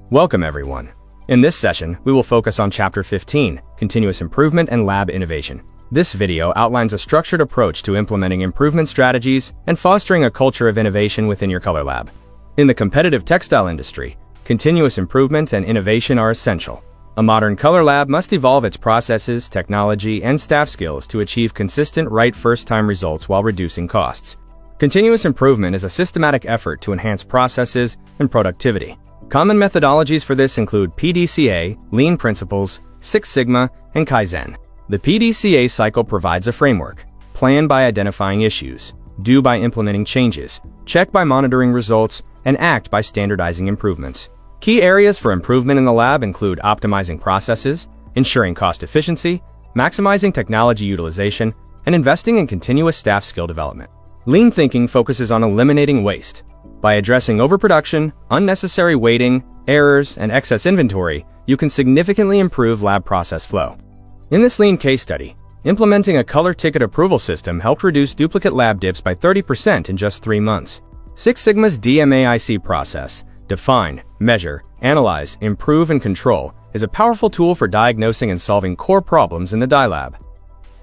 Welcome everyone. In this session, we will focus on Chapter 15, Continuous Improvement and Lab Innovation. This video outlines a structured approach to implementing improvement strategies and fostering a culture of innovation within your color lab. In the competitive textile industry, continuous improvement and innovation are essential. A modern color lab must evolve its processes, technology, and staff skills to achieve consistent right first-time results while reducing costs. Continuous improvement is a systematic effort to enhance processes and productivity. Common methodologies for this include PDCA, Lean Principles, Six Sigma, and Kaizen. The PDCA cycle provides a framework: plan by identifying issues, do by implementing changes, check by monitoring results, and act by standardizing improvements. Key areas for improvement in the lab include optimizing processes, ensuring cost efficiency, maximizing technology utilization, and investing in continuous staff skill development. Lean thinking focuses on eliminating waste. By addressing overproduction, unnecessary waiting, errors, and excess inventory, you can significantly improve lab process flow. In this Lean case study, implementing a color ticket approval system helped reduce duplicate lab dips by 30% in just 3 months. Six Sigma's DMAIC process, define, measure, analyze, improve, and control, is a powerful tool for diagnosing and solving core problems in the dye lab.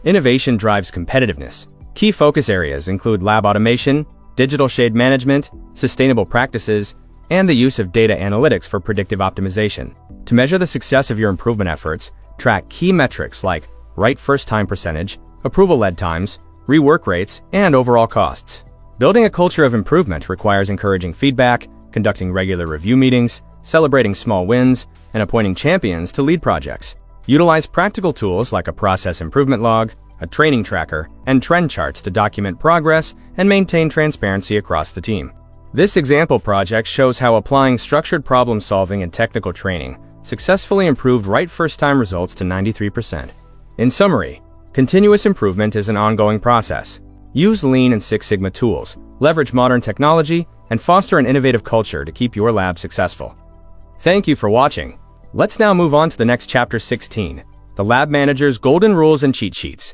Innovation drives competitiveness. Key focus areas include lab automation, digital shade management, sustainable practices, and the use of data analytics for predictive optimization. To measure the success of your improvement efforts, track key metrics like right first time percentage, approval lead times, rework rates, and overall costs. Building a culture of improvement requires encouraging feedback, conducting regular review meetings, celebrating small wins, and appointing champions to lead projects. Utilize practical tools like a process improvement log, a training tracker, and trend charts to document progress and maintain transparency across the team. This example project shows how applying structured problem solving and technical training successfully improved right first-time results to 93%. In summary, continuous improvement is an ongoing process. Use Lean and Six Sigma tools, leverage modern technology, and foster an innovative culture to keep your lab successful. Thank you for watching. Let's now move on to the next Chapter 16, the Lab Manager's Golden Rules and Cheat Sheets.